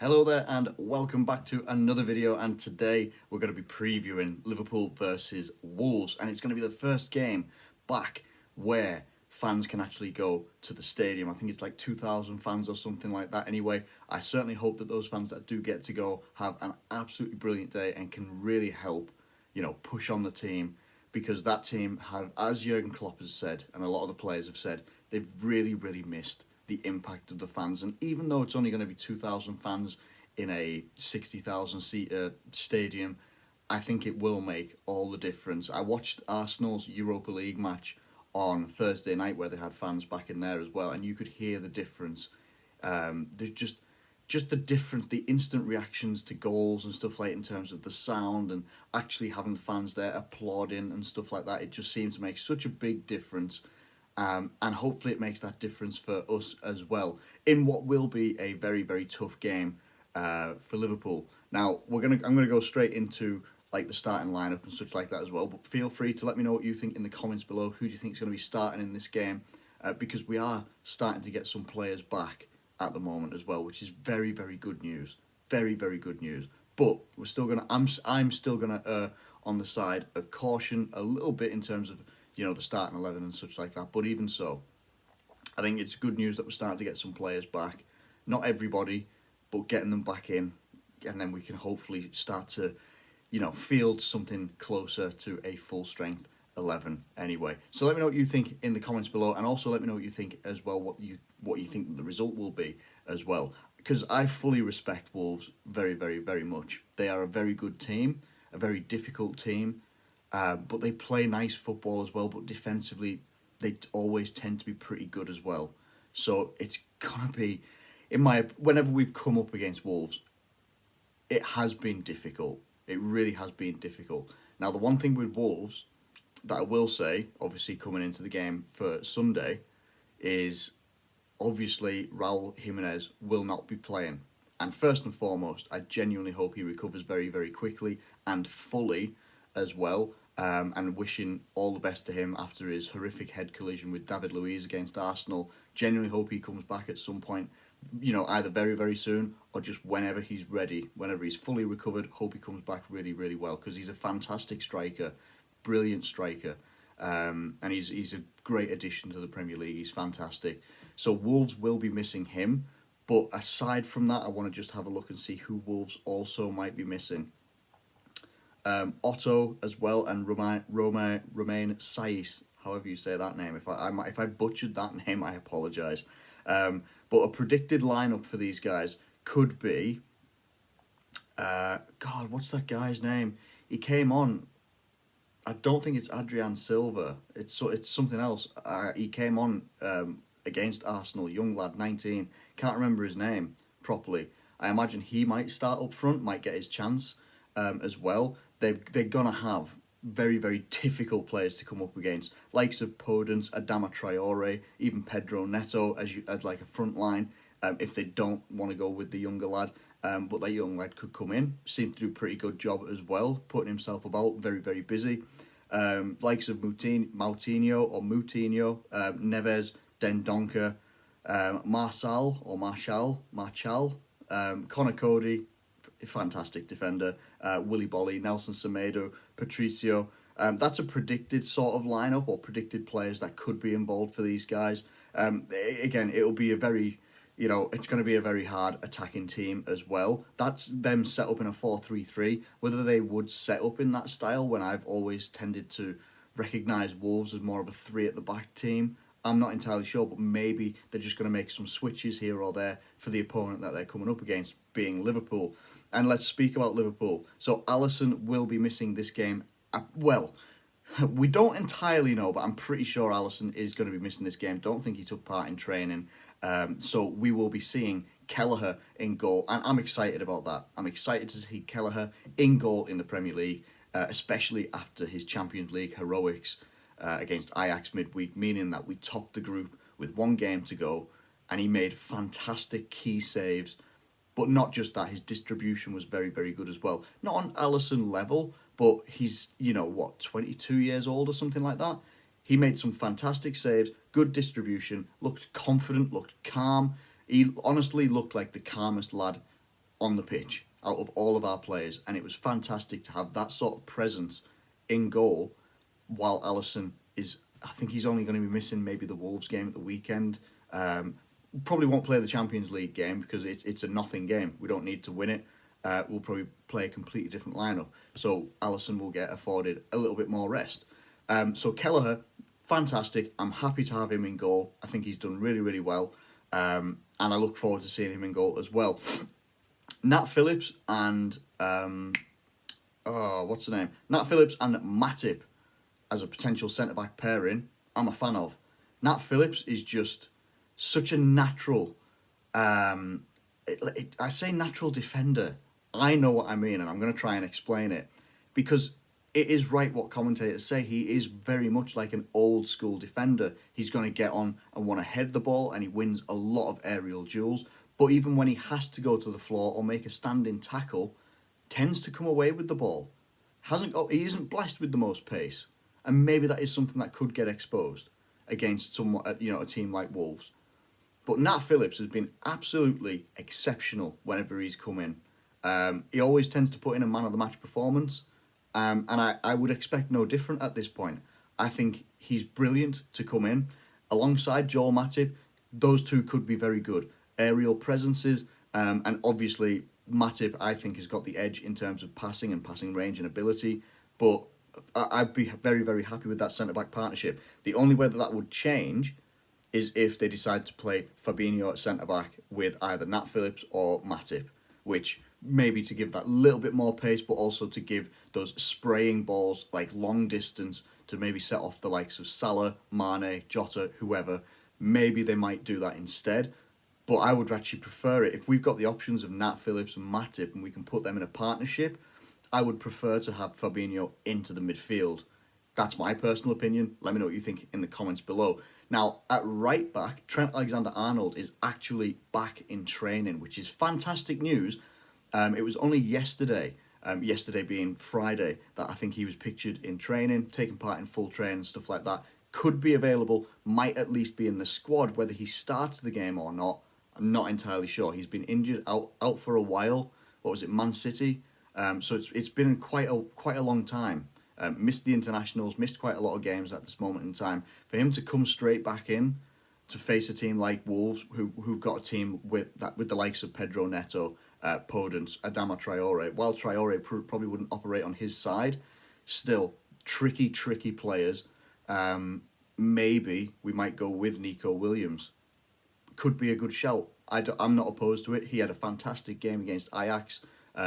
Hello there and welcome back to another video, and today we're going to be previewing Liverpool versus Wolves, and it's going to be the first game back where fans can actually go to the stadium. I think it's like 2,000 fans or something like that. Anyway, I certainly hope that those fans that do get to go have an absolutely brilliant day and can really help, push on the team, because that team have, as Jurgen Klopp has said and a lot of the players have said, they've really missed the impact of the fans. And even though it's only going to be 2,000 fans in a 60,000 seat stadium, I think it will make all the difference. I watched Arsenal's Europa League match on Thursday night where they had fans back in there as well, and you could hear the difference. There's just the difference, the instant reactions to goals and stuff like in terms of the sound and actually having the fans there applauding and stuff like that. It just seems to make such a big difference. And hopefully it makes that difference for us as well in what will be a very tough game for Liverpool. Now I'm gonna go straight into like the starting lineup and such like that as well. But feel free to let me know what you think in the comments below. Who do you think is going to be starting in this game? Because we are starting to get some players back at the moment as well, which is very good news. Very good news. But we're still gonna I'm still gonna err on the side of caution a little bit in terms of the starting 11 and such like that. But even so, I think it's good news that we're starting to get some players back. Not everybody, but getting them back in, and then we can hopefully start to, field something closer to a full strength 11 anyway. So let me know what you think in the comments below, and also let me know what you think as well, what you think the result will be as well. Because I fully respect Wolves very much. They are a very good team, a very difficult team. But they play nice football as well, but defensively they always tend to be pretty good as well. So it's gonna be, whenever we've come up against Wolves, it has been difficult. It really has been difficult. Now the one thing with Wolves that I will say, obviously coming into the game for Sunday, is obviously Raul Jimenez will not be playing. And first and foremost, I genuinely hope he recovers very quickly and fully as well. And wishing all the best to him after his horrific head collision with David Luiz against Arsenal. Genuinely hope he comes back at some point, either very soon or just whenever he's ready, whenever he's fully recovered. Hope he comes back really well, because he's a fantastic striker, brilliant striker, and he's a great addition to the Premier League. He's fantastic. So Wolves will be missing him, but aside from that, I want to just have a look and see who Wolves also might be missing. Otto as well, and Romain Saiss, however you say that name. If I butchered that name, I apologise. But a predicted lineup for these guys could be, God, what's that guy's name? He came on. I don't think it's Adrian Silva. It's something else. He came on against Arsenal, young lad, 19. Can't remember his name properly. I imagine he might start up front, might get his chance as well. They're gonna have very difficult players to come up against, likes of Podence, Adama Traore, even Pedro Neto as like a front line, if they don't want to go with the younger lad. But that young lad could come in, seemed to do a pretty good job as well, putting himself about, very busy. Likes of Moutinho, Neves, Dendoncker, Marshall, Connor Cody, fantastic defender, Willy Bolly, Nelson Semedo, Patricio. That's a predicted sort of lineup, or predicted players that could be involved for these guys. Again, it'll be a very, it's going to be a very hard attacking team as well. That's them set up in a 4-3-3. Whether they would set up in that style, when I've always tended to recognise Wolves as more of a 3 at the back team, I'm not entirely sure, but maybe they're just going to make some switches here or there for the opponent that they're coming up against, being Liverpool. And let's speak about Liverpool. So Alisson will be missing this game. Well, we don't entirely know, but I'm pretty sure Alisson is going to be missing this game. Don't think he took part in training. So we will be seeing Kelleher in goal. And I'm excited about that. I'm excited to see Kelleher in goal in the Premier League, especially after his Champions League heroics against Ajax midweek, meaning that we topped the group with one game to go, and he made fantastic key saves. But not just that, his distribution was very good as well. Not on Alisson level, but he's, 22 years old or something like that. He made some fantastic saves, good distribution, looked confident, looked calm. He honestly looked like the calmest lad on the pitch out of all of our players, and it was fantastic to have that sort of presence in goal while Alisson is, I think he's only going to be missing maybe the Wolves game at the weekend. Probably won't play the Champions League game because it's a nothing game. We don't need to win it. We'll probably play a completely different lineup. So Alisson will get afforded a little bit more rest. So Kelleher, fantastic. I'm happy to have him in goal. I think he's done really, really well. And I look forward to seeing him in goal as well. Nat Phillips and what's the name? Nat Phillips and Matip as a potential centre-back pairing, I'm a fan of. Nat Phillips is just such a natural, I say natural defender. I know what I mean, and I'm going to try and explain it. Because it is right what commentators say. He is very much like an old school defender. He's going to get on and want to head the ball, and he wins a lot of aerial duels. But even when he has to go to the floor or make a standing tackle, tends to come away with the ball. He isn't blessed with the most pace. And maybe that is something that could get exposed against a team like Wolves. But Nat Phillips has been absolutely exceptional whenever he's come in. He always tends to put in a man of the match performance. And I would expect no different at this point. I think he's brilliant to come in. Alongside Joel Matip, those two could be very good. Aerial presences, and obviously Matip, I think, has got the edge in terms of passing and passing range and ability. But I'd be very, very happy with that centre-back partnership. The only way that would change is if they decide to play Fabinho at centre-back with either Nat Phillips or Matip, which maybe to give that little bit more pace, but also to give those spraying balls, like long distance, to maybe set off the likes of Salah, Mane, Jota, whoever. Maybe they might do that instead. But I would actually prefer it. If we've got the options of Nat Phillips and Matip and we can put them in a partnership, I would prefer to have Fabinho into the midfield. That's my personal opinion. Let me know what you think in the comments below. Now, at right back, Trent Alexander-Arnold is actually back in training, which is fantastic news. It was only yesterday being Friday, that I think he was pictured in training, taking part in full training, stuff like that. Could be available, might at least be in the squad. Whether he starts the game or not, I'm not entirely sure. He's been injured, out for a while. What was it, Man City? So it's been quite a long time. Missed the internationals, missed quite a lot of games at this moment in time. For him to come straight back in to face a team like Wolves, who've got a team with the likes of Pedro Neto, Podence, Adama Traore. While Traore probably wouldn't operate on his side, still tricky players. Maybe we might go with Nico Williams. Could be a good shout. I'm not opposed to it. He had a fantastic game against Ajax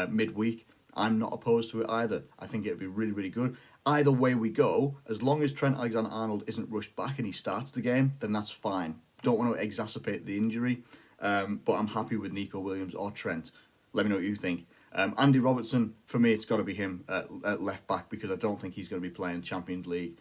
midweek. I'm not opposed to it either. I think it would be really, really good. Either way we go, as long as Trent Alexander-Arnold isn't rushed back and he starts the game, then that's fine. Don't want to exacerbate the injury, but I'm happy with Nico Williams or Trent. Let me know what you think. Andy Robertson, for me, it's got to be him at left back, because I don't think he's going to be playing Champions League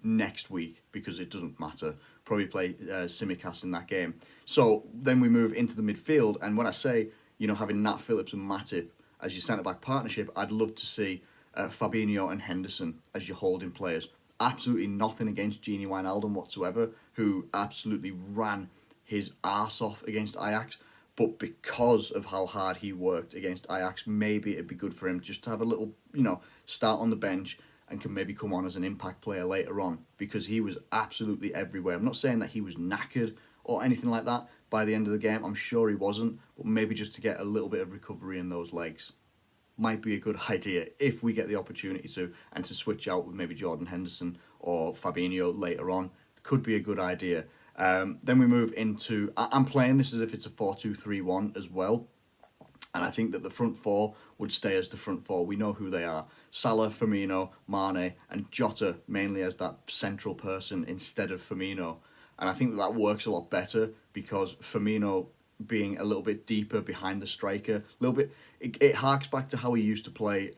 next week, because it doesn't matter. Probably play Tsimikas in that game. So then we move into the midfield, and when I say, having Nat Phillips and Matip as your centre-back partnership, I'd love to see Fabinho and Henderson as your holding players. Absolutely nothing against Gini Wijnaldum whatsoever, who absolutely ran his arse off against Ajax. But because of how hard he worked against Ajax, maybe it'd be good for him just to have a little, start on the bench and can maybe come on as an impact player later on, because he was absolutely everywhere. I'm not saying that he was knackered or anything like that by the end of the game. I'm sure he wasn't, but maybe just to get a little bit of recovery in those legs might be a good idea if we get the opportunity to, and to switch out with maybe Jordan Henderson or Fabinho later on. Could be a good idea. Then we move into, I'm playing this as if it's a 4-2-3-1 as well. And I think that the front four would stay as the front four. We know who they are. Salah, Firmino, Mane, and Jota mainly as that central person instead of Firmino. And I think that works a lot better, because Firmino being a little bit deeper behind the striker, a little bit, it harks back to how he used to play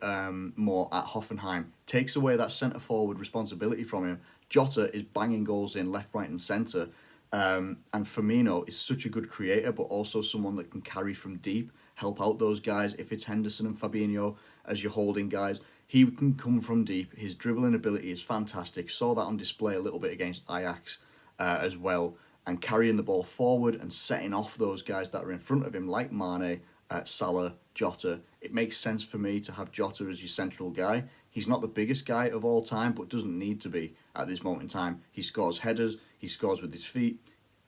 more at Hoffenheim. Takes away that centre-forward responsibility from him. Jota is banging goals in left, right and centre. And Firmino is such a good creator, but also someone that can carry from deep, help out those guys. If it's Henderson and Fabinho as your holding guys, he can come from deep. His dribbling ability is fantastic. Saw that on display a little bit against Ajax as well. And carrying the ball forward and setting off those guys that are in front of him, like Mane Salah, Jota. It makes sense for me to have Jota as your central guy. He's not the biggest guy of all time, but doesn't need to be at this moment in time. He scores headers, he scores with his feet.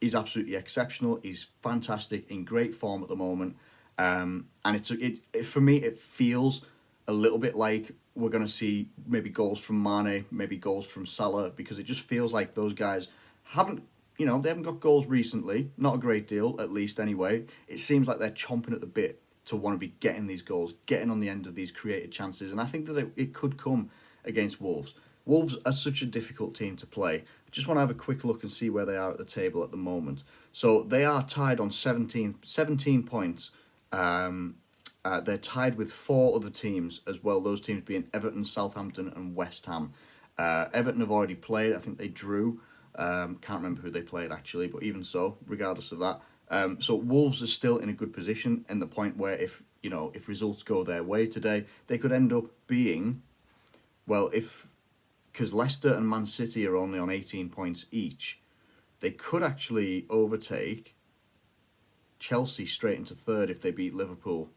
He's absolutely exceptional. He's fantastic, in great form at the moment. And for me, it feels a little bit like we're going to see maybe goals from Mane, maybe goals from Salah, because it just feels like those guys haven't, they haven't got goals recently, not a great deal, at least anyway. It seems like they're chomping at the bit to want to be getting these goals, getting on the end of these created chances, and I think that it could come against Wolves. Wolves are such a difficult team to play. I just want to have a quick look and see where they are at the table at the moment. So they are tied on 17 points. They're tied with 4 other teams as well, those teams being Everton, Southampton and West Ham. Everton have already played. I think they drew. Can't remember who they played actually, but even so, regardless of that. So Wolves are still in a good position, in the point where if results go their way today, they could end up being, because Leicester and Man City are only on 18 points each, they could actually overtake Chelsea straight into third if they beat Liverpool.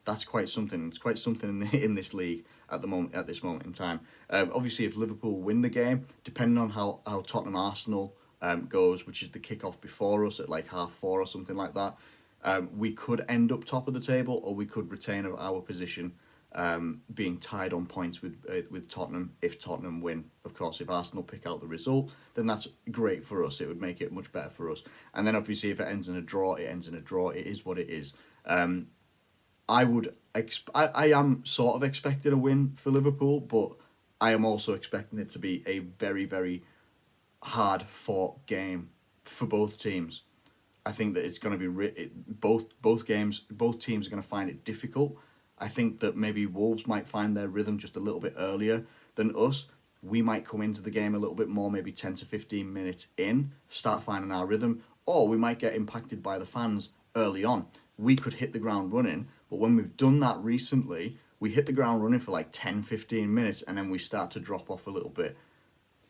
That's quite something. It's quite something in this league at this moment in time. Obviously, if Liverpool win the game, depending on how Tottenham-Arsenal goes, which is the kickoff before us at like 4:30 or something like that, we could end up top of the table, or we could retain our position, being tied on points with Tottenham if Tottenham win. Of course, if Arsenal pick out the result, then that's great for us. It would make it much better for us. And then obviously, if it ends in a draw, it ends in a draw. It is what it is. I am sort of expecting a win for Liverpool, but I am also expecting it to be a very, very hard-fought game for both teams. I think that it's going to be both teams are going to find it difficult. I think that maybe Wolves might find their rhythm just a little bit earlier than us. We might come into the game a little bit more, maybe 10 to 15 minutes in, start finding our rhythm, or we might get impacted by the fans early on. We could hit the ground running, but when we've done that recently, we hit the ground running for like 10, 15 minutes, and then we start to drop off a little bit,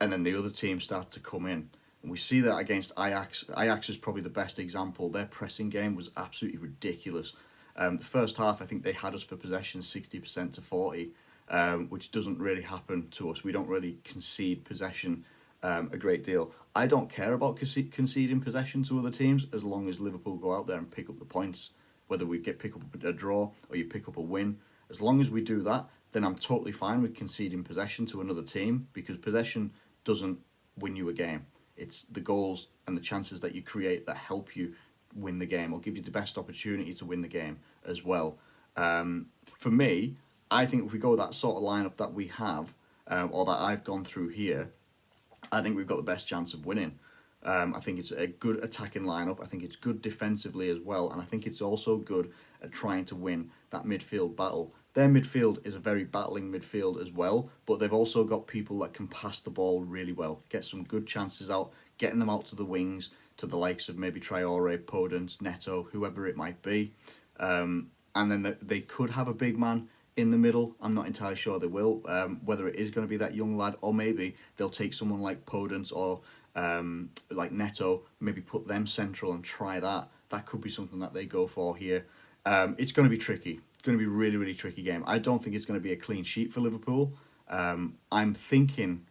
and then the other team starts to come in. And we see that against Ajax. Ajax is probably the best example. Their pressing game was absolutely ridiculous. The first half, I think they had us for possession 60% to 40%, which doesn't really happen to us. We don't really concede possession a great deal. I don't care about conceding possession to other teams as long as Liverpool go out there and pick up the points, whether we pick up a draw or you pick up a win. As long as we do that, then I'm totally fine with conceding possession to another team, because possession doesn't win you a game. It's the goals and the chances that you create that help you win the game, or give you the best opportunity to win the game as well. For me, I think if we go that sort of lineup that we have, or that I've gone through here, I think we've got the best chance of winning. I think it's a good attacking lineup. I think it's good defensively as well, and I think it's also good at trying to win that midfield battle. Their midfield is a very battling midfield as well, but they've also got people that can pass the ball really well, get some good chances out, getting them out to the wings, to the likes of maybe Traore, Podence, Neto, whoever it might be. And then they could have a big man in the middle. I'm not entirely sure they will, whether it is going to be that young lad, or maybe they'll take someone like Podence or like Neto, maybe put them central and try that. That could be something that they go for here. It's going to be tricky. It's going to be a really, really tricky game. I don't think it's going to be a clean sheet for Liverpool. I'm thinking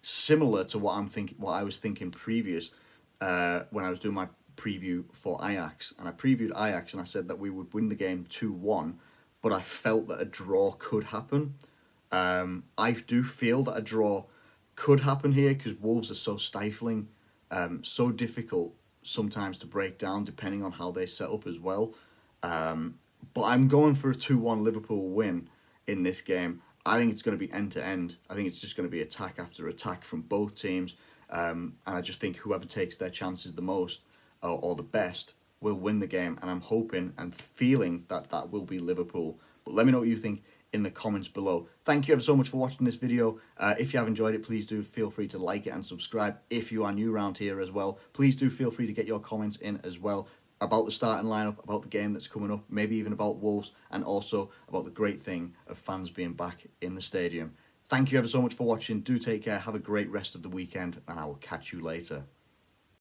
similar to what I was thinking previous when I was doing my preview for Ajax, and I previewed Ajax and I said that we would win the game 2-1, but I felt that a draw could happen. I do feel that a draw could happen here, because Wolves are so stifling, so difficult sometimes to break down depending on how they set up as well. But I'm going for a 2-1 Liverpool win in this game. I think it's going to be end to end. I think it's just going to be attack after attack from both teams. And I just think whoever takes their chances the most or the best will win the game. And I'm hoping and feeling that that will be Liverpool. But let me know what you think in the comments below. Thank you ever so much for watching this video. If you have enjoyed it, please do feel free to like it and subscribe. If you are new around here as well, please do feel free to get your comments in as well about the starting lineup, about the game that's coming up, maybe even about Wolves, and also about the great thing of fans being back in the stadium. Thank you ever so much for watching. Do take care, have a great rest of the weekend, and I will catch you later.